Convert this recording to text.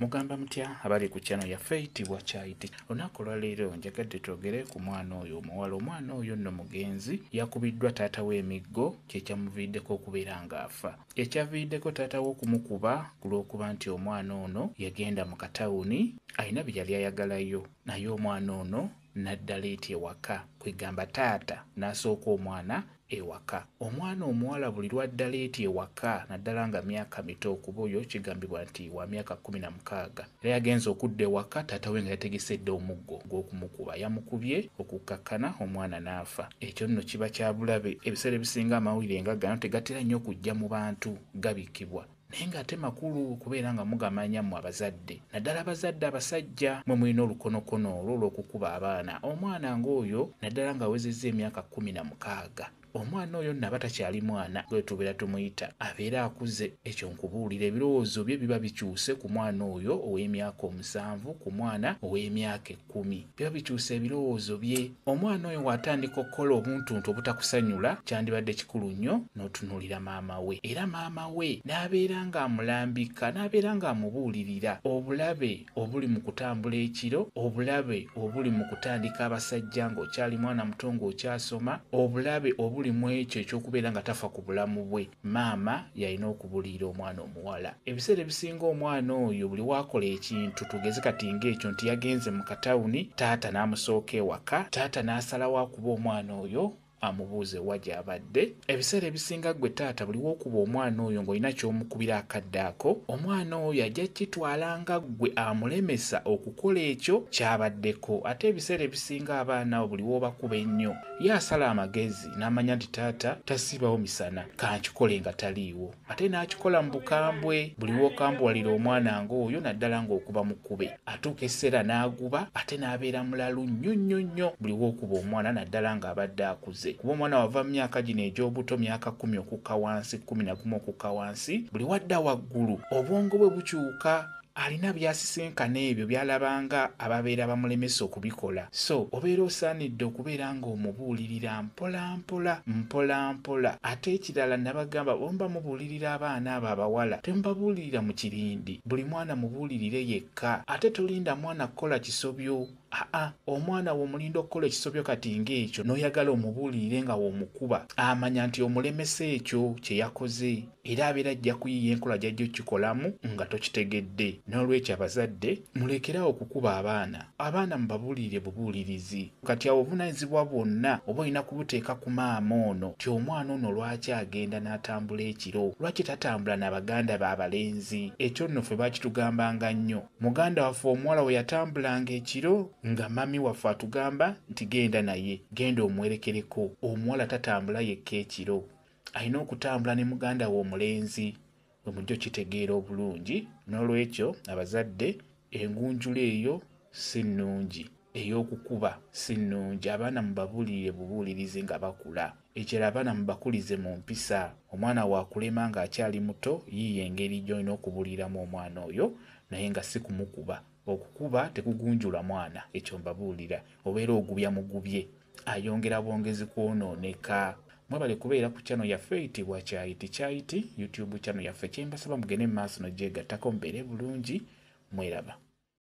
Mugamba mutya abali ku channel ya Eyitibwa Kyayiti. Olunaku lwaleero njagadde twogere ku mwana oyo omuwala. Omwana oyo nno mugenzi yakubiddwa taata w'emiggo kyekyamuviiddeko okubeera ng'afa. Ekyaviiddeko taata we okumukuba ku lw'okuba nti omwana ono yagenda mu katawuni alina bye yali ayagalayo, naye omwana ono naddala eti ewaka, kwegamba taata n'asooka omwana ewaka. Omwana omuwala buli lwaddala eti ewaka naddala nga myaka mito, kuba oyo kigambibwa nti wa myaka 16, era yagenze okudda ewaka taata we nga yategesedde omuggo gw'okumukuba. Yamukubye okukkakkana, omwana n'afa. Ekyo nno kiba kya bulabe. Ebiseera ebisinga amawulire nga gano tegatera nnyo okujja mu bantu, gabikkibwa naye ng'ate makulu okubeera nga mugamanya mmwe abazadde, naddala abazadde abasajja mwe mulina olukonokono olwo olw'okukuba abaana. Omwana ng'oyo naddala ng'awezezza emyaka 16, omwana oyo naba takyali mwana gwe tubeera tumuyita, abeera akuze. Ekyo nkubuulira ebirowoozo bye biba bikyuse ku mwana oyo ow'emyaka 7, ku mwana ow'emyaka 10, biba bikyuse ebirowoozo bye. Omwana oyo bw'atandika okukola obuntuntu obutakusanyula, kyandibadde kikulu nnyo n'otunuulira maama we, era maama we n'abeera ng'amulambika, n'abeera ng'amubuulirira obulabe obuli mu kutambula ekiro, obulabe obuli mu kutandika abasajja ng'okyali mwana muto ng'okyasoma, obulabe obuli mu ekyo ekyokubeera nga tafa ku bulamu bwe. Maama yalina okubuulirira omwana omuwala. Ebiseera ebisinga omwana oyo buli waakola ekintu, tugeze kati ng'ekyo nti yagenze mu katawuni, taata n'amusooka ewaka, taata n'asalawo akuba omwana oyo amubuuze wa gy'abadde. Ebiseera ebisinga gwe taata buli w'okuba omwana oyo ng'olina ky'omukubira akadde ako, omwana oyo ajja kitwala nga gwe amulemesa okukola ekyo ky'abaddeko. Ate ebiseera ebisinga abaana buli w'obakuba ennyo, ye asala amagezi n'amanya nti taata tasiibawo misana, kankikole nga taliiwo. Ate n'akikola mu bukambwe, buli w'okambuwalira omwana ng'oyo naddala ng'okuba mukube. Atuuka ekiseera n'aguba, ate n'abeera mulalu nnyo nnyo nnyo buli w'okuba omwana naddala ng'abadde akuze. Kuba omwana wava mu myaka gino egy'obuto, myaka 10 okukka wansi, 11 okukka wansi, buli wadda waggulu obwongo bwe bukyuka. Alina byasisinkana ebyo byalabanga ababeera bamulemesa okubikola. So obeera osaanidde okubeera ng'omubuulirira mpola mpola. Ate ekirala nabagamba, bomba mubuulirira abaana abo abawala, temubabuulirira mu kirindi, buli mwana mubuulirire yekka. Ate tolinda mwana kukola kisobyo. Omwana w'omulinda okukola ekisobyo kati ng'ekyo n'oyagala omubuulirire nga w'omukuba, amanya nti omulemesa ekyo kye yakoze, era abeera ajja kuyiiya enkola gy'ajja okikolamu nga tokitegedde. N'olwekyo abazadde mulekerawo okukuba abaana mubabuulirire bubuulirizi. Kati awo obuvunaanyizibwa bwonna oba olina kubuteeka ku maama ono, ti omwana ono lwaki agenda n'atambula ekiro, lwaki tatambula na baganda be abalenzi. Ekyo nno ffe bakitugambanga nnyo. Muganda waffe omuwala we yatambulanga ekiro nga mami waffe atugamba nti genda naye, genda omwerekereko. Omuwala tatambula yekka ekiro, alina okutambula ne muganda we omulenzi. Omujjo kitegeera obulungi. N'olwekyo abazadde, engunjula eyo si nnungi, ey'okukuba si nnungi. Abaana mubabuulirire bubuulirizi nga bakula. Ekirala abaana mubakulize mu mpisa. Omwana waakulema ng'akyali muto, yiiya engeri gy'olina okubuuliramu omwana oyo, naye nga si kumukuba. Okukuba tekugunjula mwana, ekyo mbabuulira. Obeera ogubya mugubye, ayongera bwongezi kwonooneka. Mwebale kubeera ku channel yaffe Eyitibwa Kyayiti, YouTube channel yaffe. Kyembasaba mugende mu maaso n'ogyegattako mubeere bulungi. Mweraba.